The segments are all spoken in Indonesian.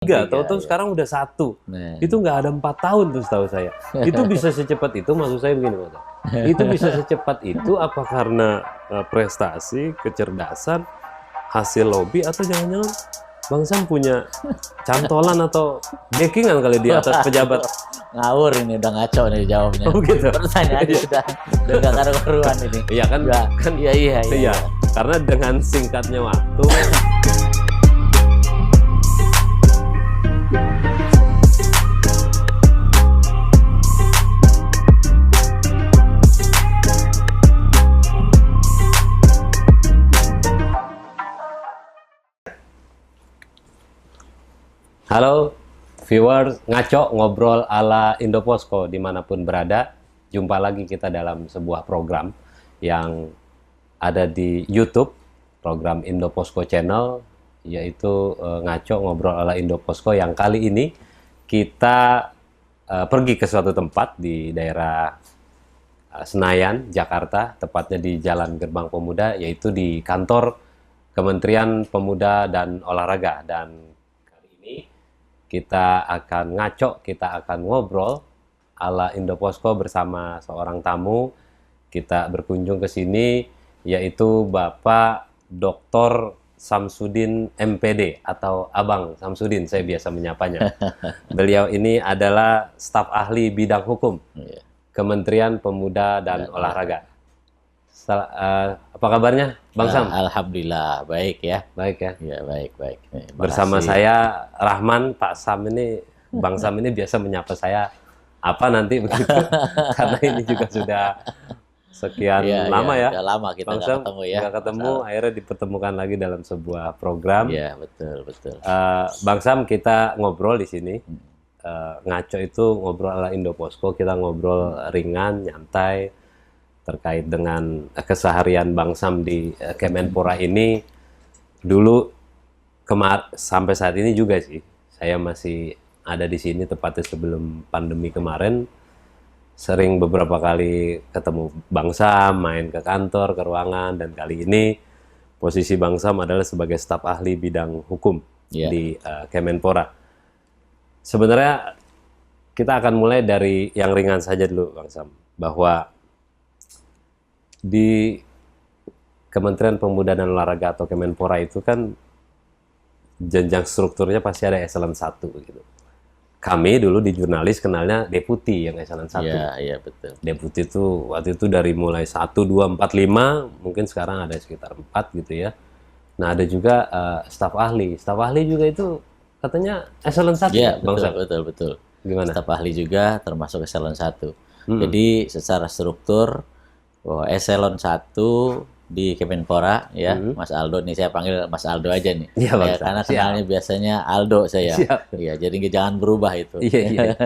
tiga, Tiga, tahu-tahu ya. sekarang udah satu. Nah. Itu nggak ada 4 tahun tuh setahu saya. Itu bisa secepat itu, maksud saya begini, Mas. Itu bisa secepat itu apa karena prestasi, kecerdasan, hasil lobby, atau jangan-jangan Bang Sam punya cantolan atau backingan kali di atas pejabat? Ngawur ini, udah ngaco nih jawabnya. Oh gitu. Pertanyaannya udah gak karu-karuan ini. Iya kan? Udah, Kan iya. karena dengan singkatnya waktu. Halo viewers, ngaco ngobrol ala Indoposko dimanapun berada. Jumpa lagi kita dalam sebuah program yang ada di YouTube, program Indoposko Channel, yaitu ngaco ngobrol ala Indoposko, yang kali ini kita pergi ke suatu tempat di daerah Senayan, Jakarta, tepatnya di Jalan Gerbang Pemuda, yaitu di kantor Kementerian Pemuda dan Olahraga. Dan kita akan ngaco, kita akan ngobrol ala Indoposko bersama seorang tamu. Kita berkunjung ke sini, yaitu Bapak Dr. Samsudin MPD atau Abang Samsudin, saya biasa menyapanya. Beliau ini adalah staf ahli bidang hukum Kementerian Pemuda dan Olahraga. Apa kabarnya, Bang Sam? Alhamdulillah, baik ya. Baik ya. Ya, baik. Bersama saya Rahman. Pak Sam ini, Bang Sam ini biasa menyapa saya apa nanti begitu. Karena ini juga sudah sekian lama ya. Sudah lama kita nggak ketemu ya. Nggak ketemu, akhirnya dipertemukan lagi dalam sebuah program. Iya, betul. Bang Sam, kita ngobrol di sini. Ngaco itu ngobrol ala Indoposko, kita ngobrol ringan, nyantai, terkait dengan keseharian Bang Sam di Kemenpora ini. Dulu sampai saat ini juga sih, saya masih ada di sini tepatnya sebelum pandemi kemarin. Sering beberapa kali ketemu Bang Sam, main ke kantor, ke ruangan, dan kali ini posisi Bang Sam adalah sebagai staf ahli bidang hukum di Kemenpora. Sebenarnya kita akan mulai dari yang ringan saja dulu, Bang Sam, bahwa di Kementerian Pemuda dan Olahraga atau Kemenpora itu kan jenjang strukturnya pasti ada eselon 1 gitu. Kami dulu di jurnalis kenalnya deputi yang eselon 1. Iya, betul. Deputi itu waktu itu dari mulai 1, 2, 4, 5, mungkin sekarang ada sekitar 4 gitu ya. Nah, ada juga staf ahli. Staf ahli juga itu katanya eselon 1. Iya, Bang Sam. betul. Gimana? Staf ahli juga termasuk eselon 1. Jadi secara struktur eselon 1 di Kemenpora ya, Mas Aldo nih, saya panggil Mas Aldo aja nih. Iya, Bang. Karena kenalnya biasanya Aldo saya. Iya, jadi jangan berubah itu. Iya.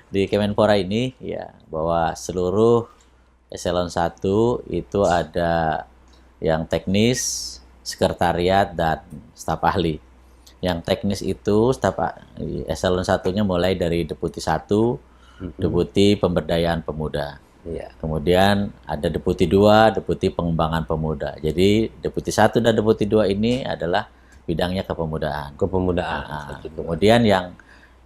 Di Kemenpora ini ya, bahwa seluruh eselon 1 itu ada yang teknis, sekretariat, dan staf ahli. Yang teknis itu eselon 1-nya mulai dari deputi 1, deputi pemberdayaan pemuda. Iya. Kemudian ada deputi 2, deputi pengembangan pemuda. Jadi deputi 1 dan deputi 2 ini adalah bidangnya kepemudaan. Kemudian yang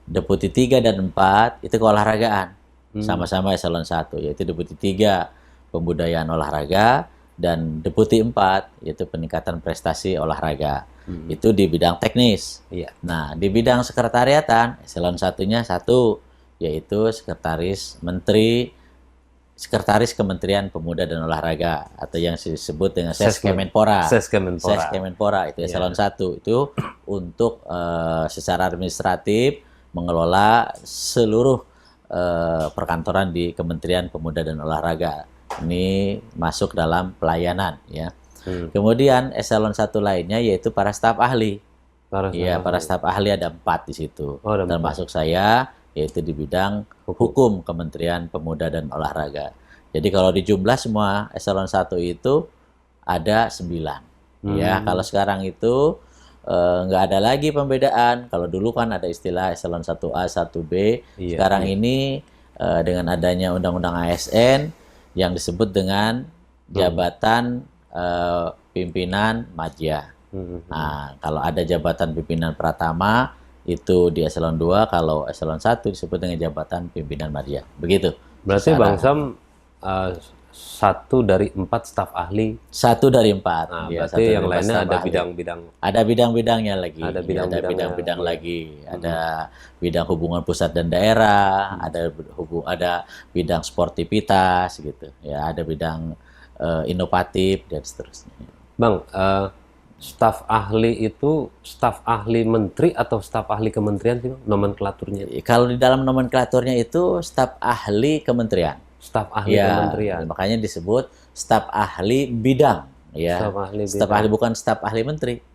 deputi 3 dan 4 itu keolahragaan. Sama-sama eselon 1, yaitu deputi 3 pembudayaan olahraga dan deputi 4 yaitu peningkatan prestasi olahraga. Itu di bidang teknis. Iya. Nah, di bidang sekretariatan eselon 1-nya 1 yaitu Sekretaris Kementerian Pemuda dan Olahraga atau yang disebut dengan Ses Kemenpora. Ses Kemenpora itu eselon 1 itu untuk secara administratif mengelola seluruh perkantoran di Kementerian Pemuda dan Olahraga. Ini masuk dalam pelayanan ya. Kemudian eselon 1 lainnya yaitu para staf ahli. Para staf ahli ada 4 di situ. Termasuk saya, yaitu di bidang hukum Kementerian Pemuda dan Olahraga. Jadi kalau dijumlah semua eselon 1 itu ada 9. Ya, kalau sekarang itu nggak ada lagi pembedaan. Kalau dulu kan ada istilah eselon 1A, 1B. Sekarang ini dengan adanya Undang-Undang ASN yang disebut dengan jabatan pimpinan madya. Nah, kalau ada jabatan pimpinan pratama itu di eselon 2, kalau eselon 1 disebut dengan jabatan pimpinan media. Begitu. Berarti Bang Sam satu dari 4 staf ahli. Satu dari 4. Nah, Ya, berarti yang lainnya ada bidang-bidang. Ada bidang-bidangnya lagi. Ada bidang-bidang bidang-bidang lagi. Ada bidang hubungan pusat dan daerah, ada bidang sportivitas gitu. Ya, ada bidang inovatif dan seterusnya. Bang, staf ahli itu staf ahli menteri atau staf ahli kementerian sih, Bang? Nomenklaturnya? Kalau di dalam nomenklaturnya itu staf ahli kementerian. Staf ahli kementerian. Makanya disebut staf ahli bidang. Ya. Staf ahli bukan staf ahli menteri.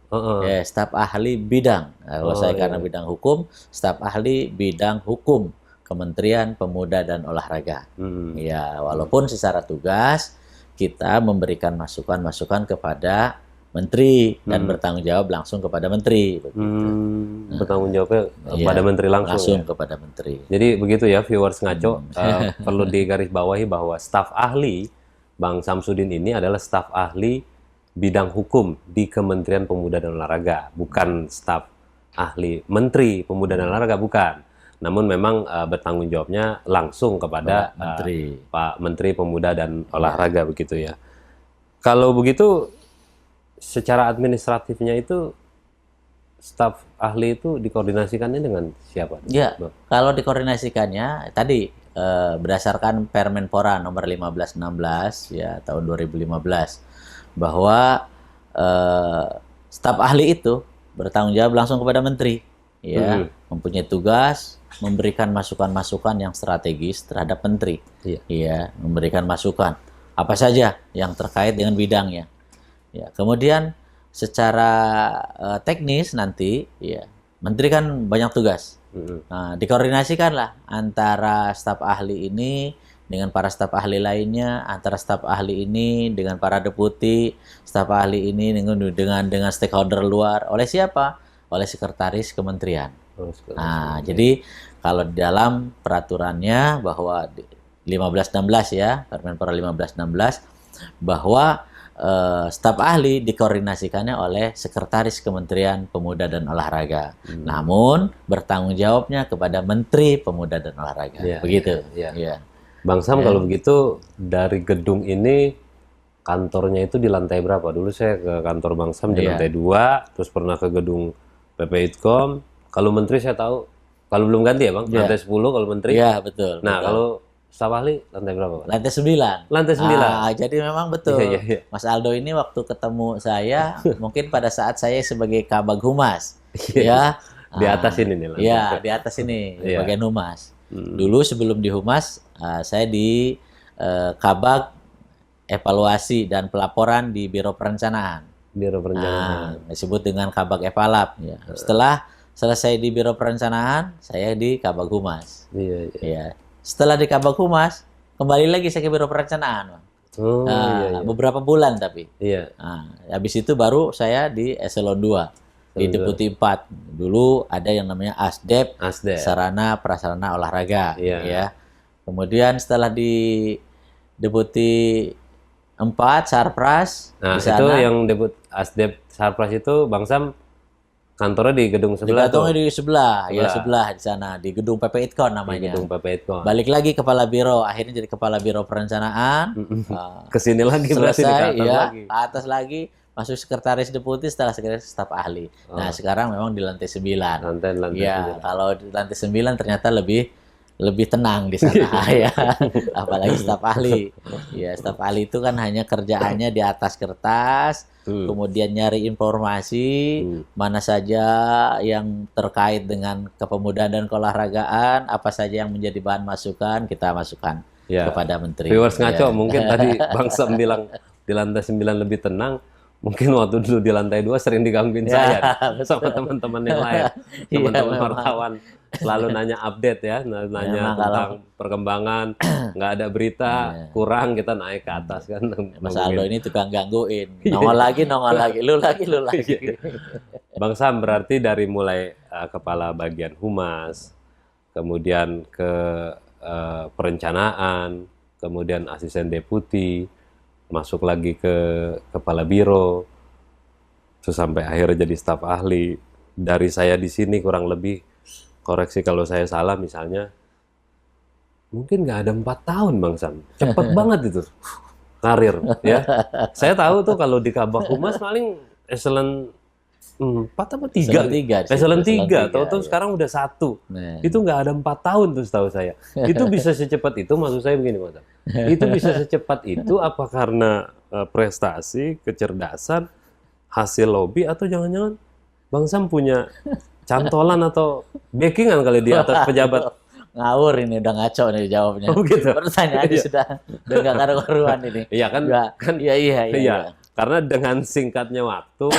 Ya, staf ahli bidang. Kalau saya karena bidang hukum, staf ahli bidang hukum Kementerian Pemuda dan Olahraga. Ya, walaupun secara tugas kita memberikan masukan-masukan kepada menteri dan bertanggung jawab langsung kepada menteri. Bertanggung jawabnya kepada menteri langsung ya? Kepada menteri. Jadi begitu ya viewers ngaco, perlu digarisbawahi bahwa staf ahli Bang Samsudin ini adalah staf ahli bidang hukum di Kementerian Pemuda dan Olahraga, bukan staf ahli Menteri Pemuda dan Olahraga, bukan. Namun memang bertanggung jawabnya langsung kepada Pak Menteri Pemuda dan Olahraga, begitu ya. Kalau begitu, secara administratifnya itu staf ahli itu dikoordinasikannya dengan siapa? Ya, kalau dikoordinasikannya tadi berdasarkan Permenpora nomor 1516 ya tahun 2015 bahwa staf ahli itu bertanggung jawab langsung kepada menteri, ya, mempunyai tugas memberikan masukan-masukan yang strategis terhadap menteri, ya, memberikan masukan apa saja yang terkait dengan bidangnya. Ya, kemudian secara teknis nanti, ya, menteri kan banyak tugas. Nah, dikoordinasikanlah antara staf ahli ini dengan para staf ahli lainnya, antara staf ahli ini dengan para deputi, staf ahli ini dengan stakeholder luar. Oleh siapa? Oleh sekretaris kementerian. Nah, jadi kalau di dalam peraturannya bahwa 1516 ya, Permenpora 1516 bahwa staf ahli dikoordinasikannya oleh Sekretaris Kementerian Pemuda dan Olahraga. Namun bertanggung jawabnya kepada Menteri Pemuda dan Olahraga. Begitu. Ya. Bang Sam, kalau begitu dari gedung ini kantornya itu di lantai berapa? Dulu saya ke kantor Bang Sam di lantai 2, terus pernah ke gedung PP.Idcom. Kalau Menteri saya tahu, kalau belum ganti ya Bang, lantai 10 kalau Menteri. Iya, betul. Nah, kalau staf ahli lantai berapa, Pak? Lantai 9. Lantai 9. Jadi memang betul. Mas Aldo ini waktu ketemu saya, mungkin pada saat saya sebagai Kabag Humas, ya. Di atas ini nih. Ya, di atas ini, bagian Humas. Dulu sebelum di Humas, saya di Kabag Evaluasi dan Pelaporan di Biro Perencanaan. Biro Perencanaan. Disebut dengan Kabag Epalap. Ya. Setelah selesai di Biro Perencanaan, saya di Kabag Humas. Iya. Setelah di Kabag Humas, kembali lagi saya ke Biro Perencanaan. Beberapa bulan tapi. Habis itu baru saya di eselon 2, di Deputi 4. Dulu ada yang namanya Asdep. Sarana Prasarana Olahraga. Ya. Kemudian setelah di Deputi 4, Sarpras. Nah, itu yang Asdep Sarpras itu Bang Sam kantornya di gedung sebelah. Di sebelah, sebelah di sana, di gedung PP.Idcom namanya. Di gedung PP.Idcom. Balik lagi kepala biro, akhirnya jadi kepala biro perencanaan. Kesini lagi selesai, ke atas lagi, masuk sekretaris deputi, setelah sekretaris staf ahli. Nah, sekarang memang di lantai 9. Lantai 9. Kalau di lantai 9 ternyata lebih tenang di sana ya. Apalagi staf ahli. Ya, staf ahli itu kan hanya kerjaannya di atas kertas, kemudian nyari informasi mana saja yang terkait dengan kepemudaan dan keolahragaan, apa saja yang menjadi bahan masukan, kita masukkan kepada menteri. Viewers ngaco, mungkin tadi Bang Sam bilang di lantai 9 lebih tenang. Mungkin waktu dulu di lantai 2 sering digangguin saya sama teman-teman yang lain, teman-teman wartawan selalu nanya update ya, nanya tentang perkembangan, nggak ada berita, kurang kita naik ke atas kan. Mas Aldo ini tukang gangguin, nongol lagi, lu lagi. Bang Sam, berarti dari mulai kepala bagian humas, kemudian ke perencanaan, kemudian asisten deputi, masuk lagi ke kepala biro, terus sampai akhirnya jadi staf ahli. dari saya di sini kurang lebih, koreksi kalau saya salah misalnya, mungkin nggak ada 4 tahun Bang Sam. Cepet banget itu karir ya. Saya tahu tuh kalau di Kabak Humas paling eselon 4 apa 3? Eselon 3, tahu-tahu sekarang udah 1. Nah. Itu nggak ada 4 tahun tuh setahu saya. Itu bisa secepat itu, maksud saya begini Bang Sam. Itu bisa secepat itu apa karena prestasi, kecerdasan, hasil lobby, atau jangan-jangan Bang Sam punya cantolan atau backingan kali di atas pejabat? Ngawur ini, udah ngaco nih jawabnya. Oh gitu. Pertanyaannya sudah nggak karu-karuan ini. Iya kan? Iya. Karena dengan singkatnya waktu,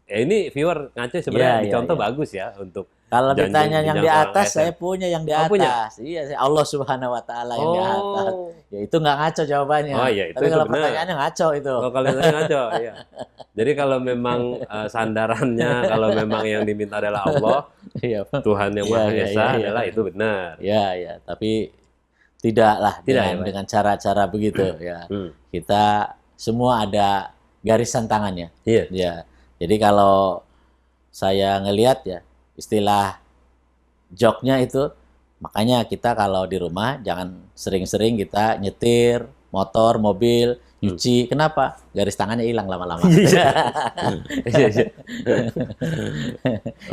ini viewer ngaco sebenarnya contoh bagus ya untuk. Kalau ditanya yang di atas, saya punya yang di atas. Punya? Iya, Allah Subhanahu Wa Taala yang di atas. Ya itu nggak ngaco jawabannya. Oh iya, itu tapi kalau benar. pertanyaannya ngaco itu. Oh, kalau itu ngaco, iya. Jadi kalau memang sandarannya, kalau memang yang diminta adalah Allah, Tuhan yang Maha Esa adalah itu benar. Iya. Tapi tidaklah dengan cara-cara begitu ya. Kita semua ada garisan tangannya. Iya. Ya. Jadi kalau saya ngelihat ya, istilah joknya itu, makanya kita kalau di rumah jangan sering-sering kita nyetir motor, mobil, nyuci. Kenapa? Garis tangannya hilang lama-lama. Iya.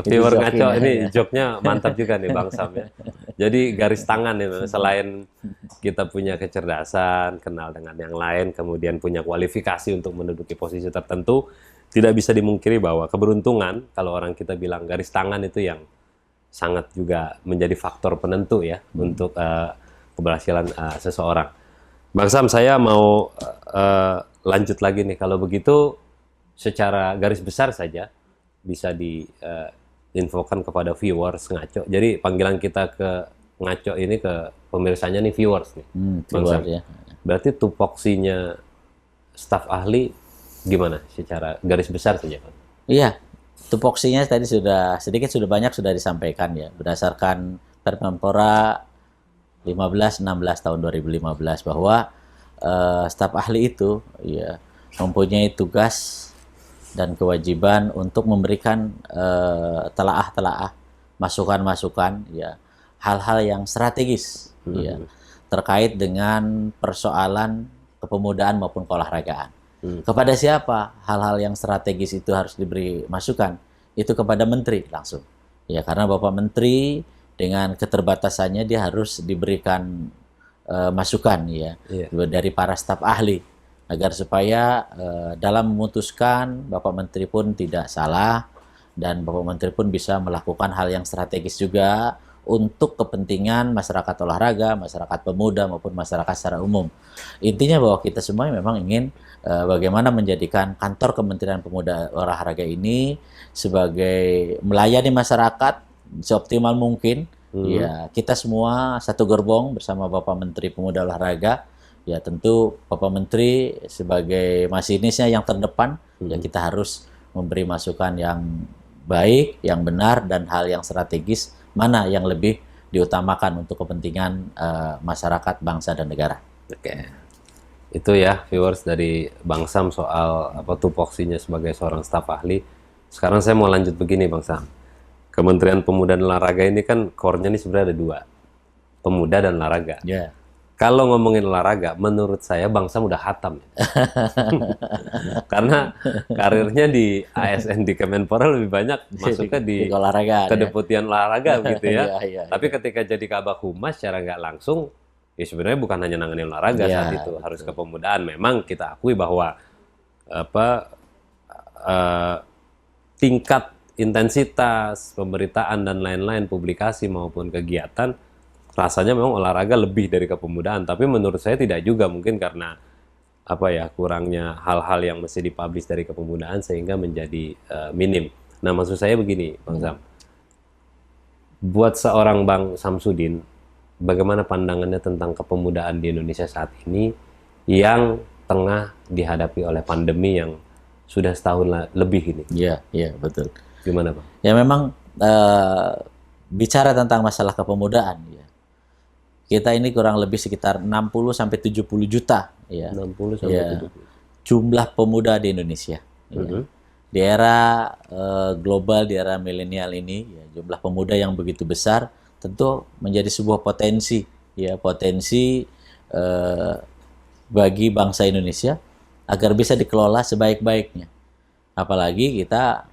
Viewer ngaco ini joknya mantap juga nih Bang Sam ya. Jadi garis tangan ini, selain kita punya kecerdasan, kenal dengan yang lain, kemudian punya kualifikasi untuk menduduki posisi tertentu, tidak bisa dimungkiri bahwa keberuntungan, kalau orang kita bilang garis tangan itu yang sangat juga menjadi faktor penentu ya untuk keberhasilan seseorang. Bang Sam, saya mau lanjut lagi nih. Kalau begitu, secara garis besar saja bisa diinfokan kepada viewers ngaco. Jadi panggilan kita ke ngaco ini ke pemirsanya nih viewers nih. Bang Sam. Ya. Berarti tupoksinya staf ahli gimana secara garis besar saja, Pak? Iya, tupoksinya tadi sudah banyak sudah disampaikan ya, berdasarkan Permenpora 15/16 tahun 2015 bahwa staf ahli itu ya mempunyai tugas dan kewajiban untuk memberikan telaah-telaah, masukan-masukan ya, hal-hal yang strategis ya terkait dengan persoalan kepemudaan maupun keolahragaan. Kepada siapa hal-hal yang strategis itu harus diberi masukan? Itu kepada menteri langsung. Ya, karena Bapak Menteri dengan keterbatasannya dia harus diberikan masukan ya dari para staf ahli agar supaya dalam memutuskan Bapak Menteri pun tidak salah dan Bapak Menteri pun bisa melakukan hal yang strategis juga untuk kepentingan masyarakat olahraga, masyarakat pemuda maupun masyarakat secara umum. Intinya bahwa kita semua memang ingin bagaimana menjadikan kantor Kementerian Pemuda Olahraga ini sebagai melayani masyarakat seoptimal mungkin. Ya, kita semua satu gerbong bersama Bapak Menteri Pemuda Olahraga. Ya, tentu Bapak Menteri sebagai masinisnya yang terdepan, ya kita harus memberi masukan yang baik, yang benar, dan hal yang strategis mana yang lebih diutamakan untuk kepentingan masyarakat, bangsa, dan negara. Oke. Itu ya viewers dari Bang Sam soal tupoksinya sebagai seorang staf ahli. Sekarang saya mau lanjut begini Bang Sam. Kementerian Pemuda dan Olahraga ini kan core-nya ini sebenarnya ada 2. Pemuda dan olahraga. Yeah. Kalau ngomongin olahraga, menurut saya Bang Sam udah hatam. Karena karirnya di ASN di Kemenpora lebih banyak masuknya di olahraga, kedeputian olahraga gitu ya. Yeah. Tapi ketika jadi Kabak Humas secara nggak langsung, ya sebenarnya bukan hanya nanganin olahraga saat itu, betul. Harus kepemudaan. Memang kita akui bahwa tingkat intensitas pemberitaan dan lain-lain, publikasi maupun kegiatan, rasanya memang olahraga lebih dari kepemudaan. Tapi menurut saya tidak juga, mungkin karena kurangnya hal-hal yang mesti dipublish dari kepemudaan sehingga menjadi minim. Nah, maksud saya begini, Bang Sam. Buat seorang Bang Samsudin, bagaimana pandangannya tentang kepemudaan di Indonesia saat ini yang tengah dihadapi oleh pandemi yang sudah setahun lebih ini? Iya, betul. Gimana, Bang? Ya memang bicara tentang masalah kepemudaan ya. Kita ini kurang lebih sekitar 60-70 juta ya. 60-70 jumlah pemuda di Indonesia. Ya. Di era global, di era milenial ini, ya, jumlah pemuda yang begitu besar tentu menjadi sebuah potensi, ya, potensi bagi bangsa Indonesia agar bisa dikelola sebaik-baiknya. Apalagi kita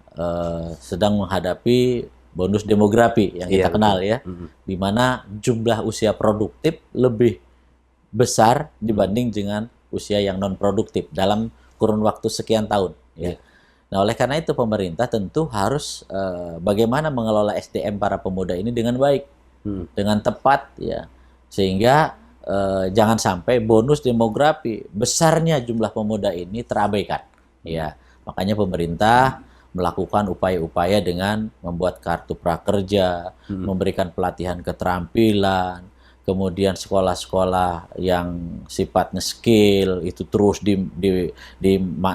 sedang menghadapi bonus demografi yang kita kenal, ya, di mana jumlah usia produktif lebih besar dibanding dengan usia yang non produktif dalam kurun waktu sekian tahun, ya. Nah, oleh karena itu pemerintah tentu harus bagaimana mengelola SDM para pemuda ini dengan baik, dengan tepat, ya, sehingga jangan sampai bonus demografi besarnya jumlah pemuda ini terabaikan, ya. Makanya pemerintah melakukan upaya-upaya dengan membuat kartu prakerja, memberikan pelatihan keterampilan, kemudian sekolah-sekolah yang sifatnya skill itu terus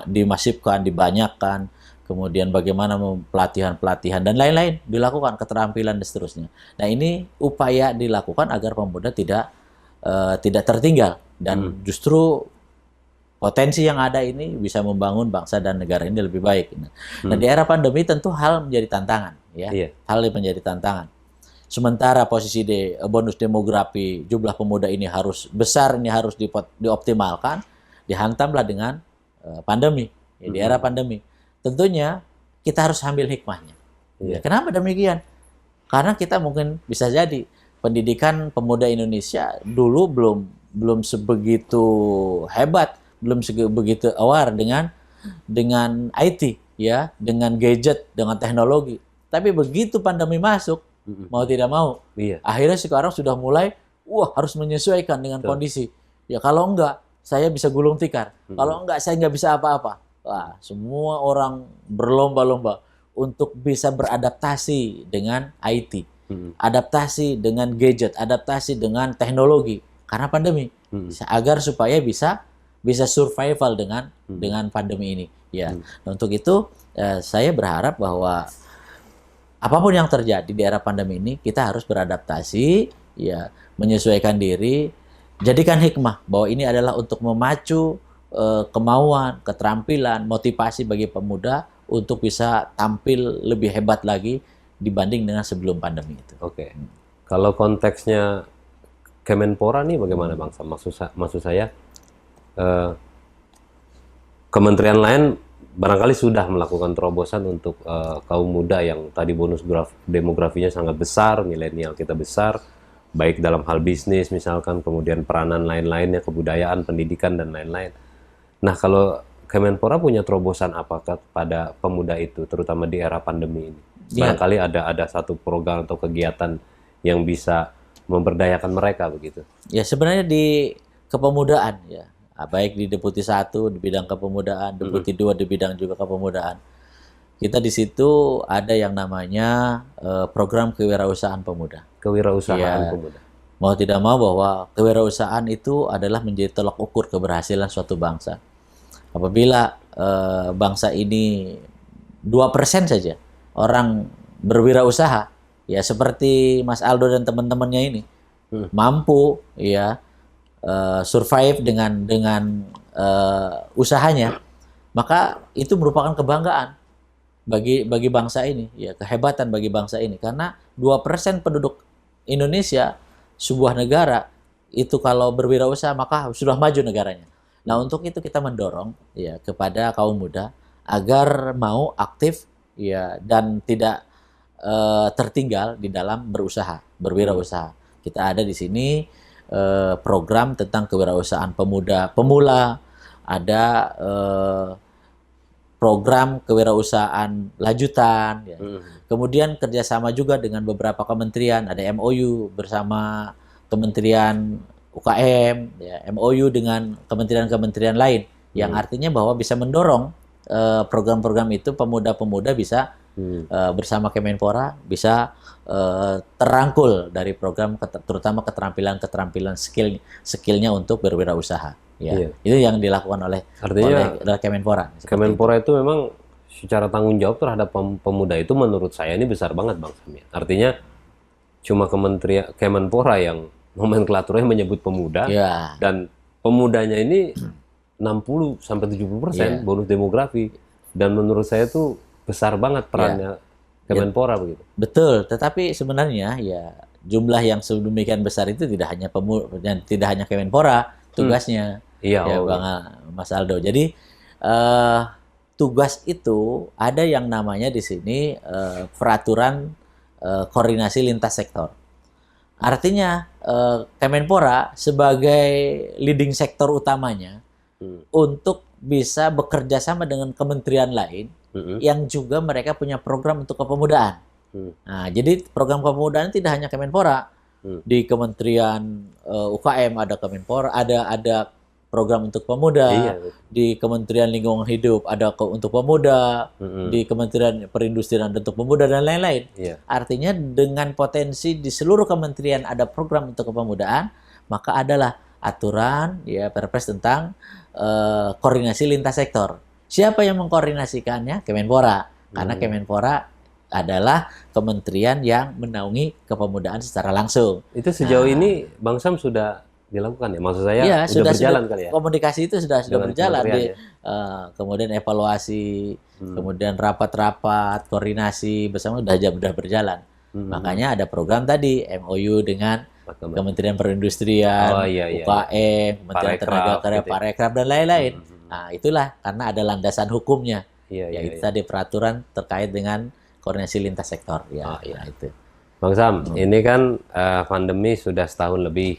dimasifkan, dibanyakkan, kemudian bagaimana pelatihan-pelatihan dan lain-lain dilakukan, keterampilan dan seterusnya. Nah, ini upaya dilakukan agar pemuda tidak tertinggal dan justru potensi yang ada ini bisa membangun bangsa dan negara ini lebih baik. Nah, di era pandemi tentu hal menjadi tantangan, ya. Hal yang menjadi tantangan. Sementara posisi bonus demografi jumlah pemuda ini harus besar, ini harus dioptimalkan, dihantamlah dengan pandemi, ya, di era pandemi. Tentunya kita harus ambil hikmahnya. Ya, kenapa demikian? Karena kita mungkin bisa jadi pendidikan pemuda Indonesia dulu belum sebegitu hebat, belum begitu aware dengan IT, ya, dengan gadget, dengan teknologi. Tapi begitu pandemi masuk, mau tidak mau, akhirnya sekarang sudah mulai, harus menyesuaikan dengan kondisi. Ya, kalau enggak, saya bisa gulung tikar. Kalau enggak, saya nggak bisa apa-apa. Wah, semua orang berlomba-lomba untuk bisa beradaptasi dengan IT, adaptasi dengan gadget, adaptasi dengan teknologi karena pandemi, agar supaya bisa survival dengan pandemi ini. Ya, untuk itu saya berharap bahwa apapun yang terjadi di era pandemi ini, kita harus beradaptasi, ya, menyesuaikan diri, jadikan hikmah bahwa ini adalah untuk memacu kemauan, keterampilan, motivasi bagi pemuda untuk bisa tampil lebih hebat lagi dibanding dengan sebelum pandemi itu. Oke. Kalau konteksnya Kemenpora nih bagaimana, Bang Sam? Maksud saya kementerian lain barangkali sudah melakukan terobosan untuk kaum muda yang tadi bonus demografinya sangat besar, milenial kita besar, baik dalam hal bisnis misalkan, kemudian peranan lain-lainnya, kebudayaan, pendidikan, dan lain-lain. Nah, kalau Kemenpora punya terobosan apakah pada pemuda itu, terutama di era pandemi ini? Barangkali ada satu program atau kegiatan yang bisa memberdayakan mereka begitu? Ya, sebenarnya di kepemudaan, ya, baik di Deputi 1 di bidang kepemudaan, Deputi 2 di bidang juga kepemudaan. Kita di situ ada yang namanya program kewirausahaan pemuda. Kewirausahaan pemuda. Mau tidak mau bahwa kewirausahaan itu adalah menjadi tolak ukur keberhasilan suatu bangsa. Apabila bangsa ini 2% saja orang berwirausaha, ya seperti Mas Aldo dan teman-temannya ini, mampu, ya, survive dengan usahanya, maka itu merupakan kebanggaan bagi bangsa ini, ya, kehebatan bagi bangsa ini, karena 2% penduduk Indonesia, sebuah negara itu kalau berwirausaha maka sudah maju negaranya. Nah, untuk itu kita mendorong, ya, kepada kaum muda agar mau aktif, ya, dan tidak tertinggal di dalam berwirausaha. Kita ada di sini program tentang kewirausahaan pemula, ada program kewirausahaan lanjutan, ya. Kemudian kerjasama juga dengan beberapa kementerian, ada MOU bersama Kementerian UKM, ya, MOU dengan kementerian-kementerian lain, yang artinya bahwa bisa mendorong program-program itu pemuda-pemuda bisa bersama Kemenpora bisa terangkul dari program terutama keterampilan skillnya untuk berwirausaha. Ya, itu yang dilakukan oleh Kemenpora. Kemenpora itu memang secara tanggung jawab terhadap pemuda itu menurut saya ini besar banget, Bang Sam. Artinya cuma Kementerian Kemenpora yang nomenklaturnya menyebut pemuda, dan pemudanya ini 60-70% bonus demografi. dan menurut saya tuh besar banget perannya Kemenpora begitu. Betul, tetapi sebenarnya ya jumlah yang sedemikian besar itu tidak hanya dan tidak hanya Kemenpora tugasnya. Iya, Ya Bang Mas Aldo. Jadi tugas itu ada yang namanya di sini peraturan koordinasi lintas sektor. Artinya Kemenpora sebagai leading sektor utamanya untuk bisa bekerja sama dengan kementerian lain yang juga mereka punya program untuk kepemudaan. Nah, jadi program kepemudaan tidak hanya Kemenpora. Di Kementerian UKM ada Kemenpora, ada program untuk pemuda. Iya. Di Kementerian Lingkungan Hidup ada untuk pemuda. Di Kementerian Perindustrian ada untuk pemuda dan lain-lain. Iya. Artinya dengan potensi di seluruh kementerian ada program untuk kepemudaan, maka adalah aturan ya Perpres tentang koordinasi lintas sektor. Siapa yang mengkoordinasikannya? Kemenpora. Karena Kemenpora adalah kementerian yang menaungi kepemudaan secara langsung. Itu sejauh ini Bang Sam sudah dilakukan ya? Maksud saya ya, sudah berjalan kali ya? Komunikasi itu sudah berjalan. Kemudian evaluasi, kemudian rapat-rapat, koordinasi bersama sudah berjalan. Makanya ada program tadi, MOU dengan Kementerian Perindustrian, UKM, Kementerian Tenaga Kerja, Parekraf, dan lain-lain. Nah, itulah karena ada landasan hukumnya. Yaitu tadi peraturan terkait dengan koordinasi lintas sektor. Itu. Bang Sam, ini kan pandemi sudah setahun lebih.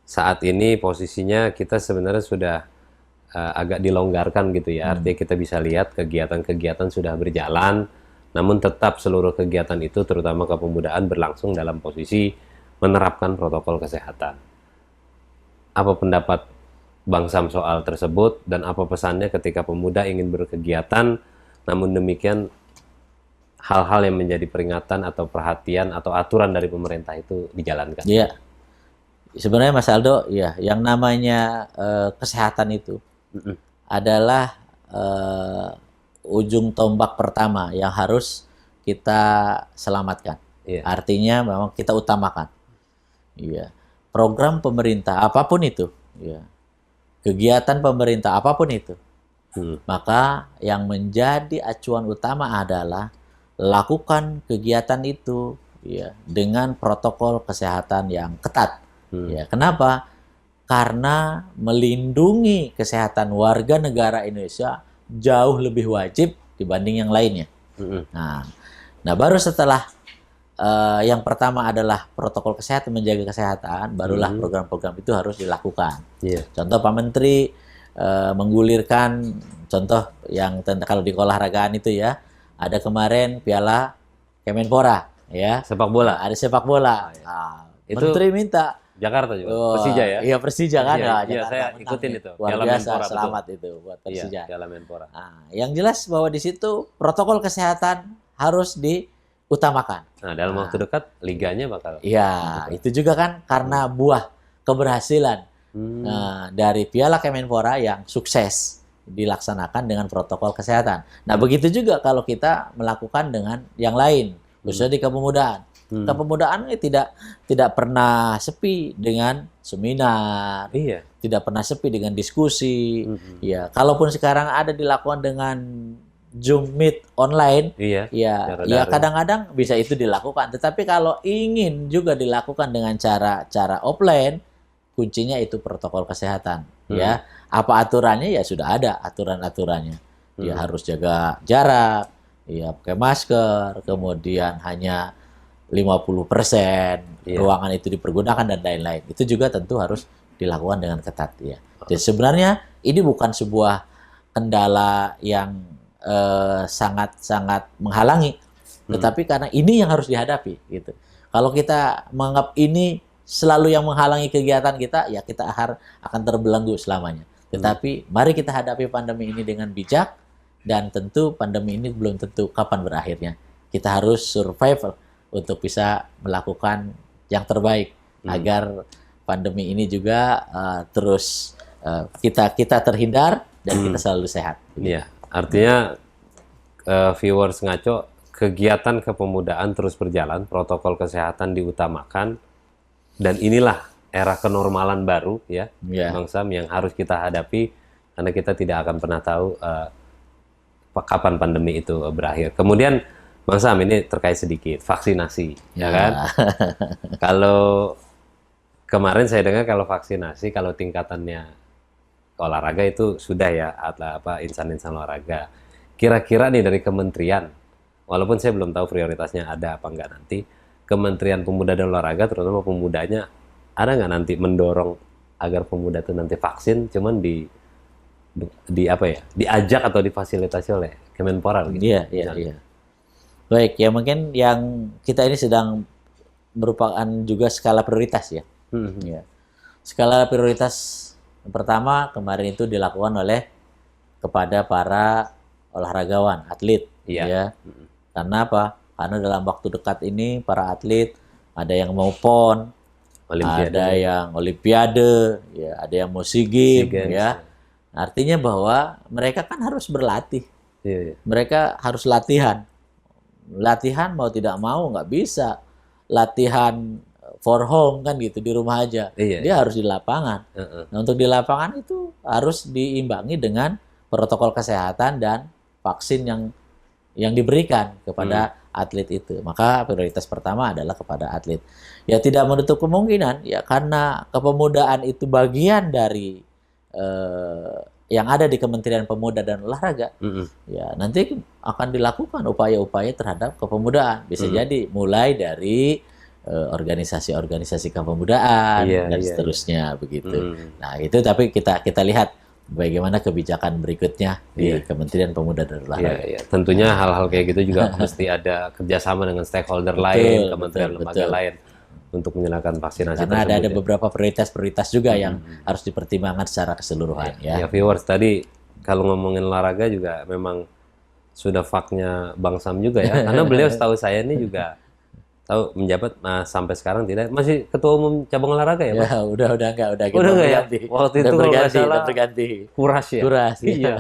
Saat ini posisinya kita sebenarnya sudah agak dilonggarkan gitu ya. Artinya kita bisa lihat kegiatan-kegiatan sudah berjalan, namun tetap seluruh kegiatan itu terutama kepemudaan berlangsung dalam posisi menerapkan protokol kesehatan. Apa pendapat Bang Sam soal tersebut dan apa pesannya ketika pemuda ingin berkegiatan, namun demikian hal-hal yang menjadi peringatan atau perhatian atau aturan dari pemerintah itu dijalankan? Iya. Sebenarnya Mas Aldo, ya, yang namanya kesehatan itu adalah ujung tombak pertama yang harus kita selamatkan. Artinya memang kita utamakan. Program pemerintah apapun itu, kegiatan pemerintah apapun itu, maka yang menjadi acuan utama adalah lakukan kegiatan itu dengan protokol kesehatan yang ketat. Kenapa? Karena melindungi kesehatan warga negara Indonesia jauh lebih wajib dibanding yang lainnya. Nah, baru setelah yang pertama adalah protokol kesehatan, menjaga kesehatan, barulah program-program itu harus dilakukan. Contoh Pak Menteri menggulirkan, contoh yang kalau di olahragaan itu ya, ada kemarin Piala Kemenpora, ya. Sepak bola. Ada sepak bola. Itu Menteri minta Jakarta juga, Persija ya? Iya, Persija kan. Iya, saya ikutin itu. Luar biasa, selamat itu buat Persija. Piala Menpora. Nah, yang jelas bahwa di situ protokol kesehatan harus diutamakan. Nah, dalam waktu dekat liganya bakal. Iya, itu juga kan karena buah keberhasilan dari Piala Kemenpora yang sukses dilaksanakan dengan protokol kesehatan. Nah, begitu juga kalau kita melakukan dengan yang lain, khususnya di kepemudaan. Kepemudaan tidak pernah sepi dengan seminar, tidak pernah sepi dengan diskusi. Ya, kalaupun sekarang ada dilakukan dengan Zoom Meet online, ya kadang-kadang bisa itu dilakukan. Tetapi kalau ingin juga dilakukan dengan cara offline, kuncinya itu protokol kesehatan. Ya, apa aturannya ya sudah ada aturan-aturannya. Dia harus jaga jarak, ya pakai masker, kemudian hanya 50% ruangan itu dipergunakan dan lain-lain. Itu juga tentu harus dilakukan dengan ketat ya. Jadi sebenarnya ini bukan sebuah kendala yang sangat-sangat menghalangi, tetapi karena ini yang harus dihadapi gitu. Kalau kita menganggap ini selalu yang menghalangi kegiatan kita, ya kita akan terbelenggu selamanya. Tetapi mari kita hadapi pandemi ini dengan bijak, dan tentu pandemi ini belum tentu kapan berakhirnya. Kita harus survive untuk bisa melakukan yang terbaik agar pandemi ini juga terus kita terhindar dan kita selalu sehat. Iya, artinya viewers ngaco, kegiatan kepemudaan terus berjalan, protokol kesehatan diutamakan, dan inilah era kenormalan baru ya, Bang Sam, yang harus kita hadapi karena kita tidak akan pernah tahu kapan pandemi itu berakhir. Kemudian Bang Sam, ini terkait sedikit vaksinasi, ya kan? Kalau kemarin saya dengar kalau vaksinasi, kalau tingkatannya olahraga itu sudah ya, insan-insan olahraga. Kira-kira nih dari kementerian, walaupun saya belum tahu prioritasnya ada apa enggak nanti, Kementerian Pemuda dan Olahraga, terutama pemudanya, ada nggak nanti mendorong agar pemuda itu nanti vaksin, cuman diajak atau difasilitasi oleh Kemenpora gitu? Iya. Baik, ya mungkin yang kita ini sedang merupakan juga skala prioritas ya. Ya. Skala prioritas pertama kemarin itu dilakukan oleh kepada para olahragawan, atlet, ya. Karena apa? Karena dalam waktu dekat ini para atlet ada yang mau PON, ada yang Olimpiade, ya, ada yang mau SEA Games, ya. Artinya bahwa mereka kan harus berlatih, mereka harus latihan. Latihan mau tidak mau nggak bisa latihan for home kan gitu di rumah aja. Dia harus di lapangan. Nah, untuk di lapangan itu harus diimbangi dengan protokol kesehatan dan vaksin yang diberikan kepada atlet itu. Maka prioritas pertama adalah kepada atlet. Ya tidak menutup kemungkinan ya karena kepemudaan itu bagian dari yang ada di Kementerian Pemuda dan Olahraga, ya nanti akan dilakukan upaya-upaya terhadap kepemudaan. Bisa jadi mulai dari organisasi-organisasi kepemudaan dan seterusnya begitu. Nah itu tapi kita lihat bagaimana kebijakan berikutnya di Kementerian Pemuda dan Olahraga. Tentunya hal-hal kayak gitu juga mesti ada kerjasama dengan stakeholder lain, kementerian lembaga lain untuk menyalakan vaksinasi. Karena ada beberapa prioritas juga yang harus dipertimbangkan secara keseluruhan. Ya, viewers, tadi kalau ngomongin olahraga juga memang sudah faknya Bang Sam juga ya. Karena beliau setahu saya ini juga tahu menjabat sampai sekarang tidak masih ketua umum cabang olahraga ya, Pak? Ya, udah enggak ya. Waktu itu udah berganti. Kuras ya. Iya.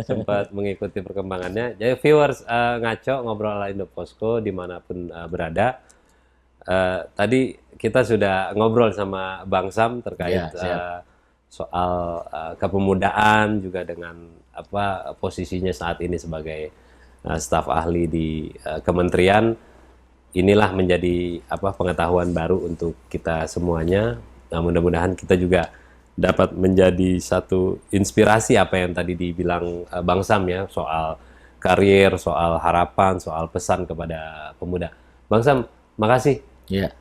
sempat mengikuti perkembangannya. Jadi viewers, ngaco ngobrol ala Indoposko dimanapun berada. Tadi kita sudah ngobrol sama Bang Sam terkait soal kepemudaan juga dengan posisinya saat ini sebagai staf ahli di kementerian. Inilah menjadi pengetahuan baru untuk kita semuanya. Nah, mudah-mudahan kita juga dapat menjadi satu inspirasi apa yang tadi dibilang Bang Sam ya, soal karir, soal harapan, soal pesan kepada pemuda. Bang Sam, makasih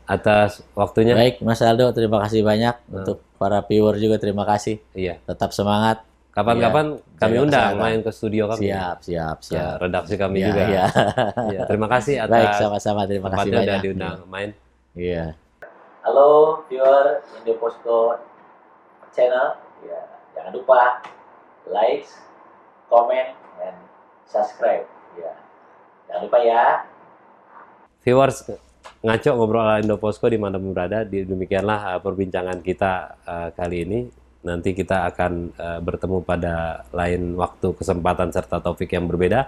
atas waktunya. Baik, Mas Aldo, terima kasih banyak. Untuk para viewer juga terima kasih. Tetap semangat. Kapan-kapan kami undang main ke studio kami. Siap. Ya, redaksi kami juga. Terima kasih atas. Baik, sama-sama. Terima kasih banyak. Udah diundang main. Halo viewer Indoposko channel. Jangan lupa like, comment, dan subscribe. Jangan lupa ya. Viewers, ngaco ngobrol ala Indoposko dimanapun berada. Demikianlah perbincangan kita kali ini. Nanti kita akan bertemu pada lain waktu, kesempatan, serta topik yang berbeda.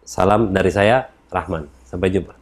Salam dari saya, Rahman. Sampai jumpa.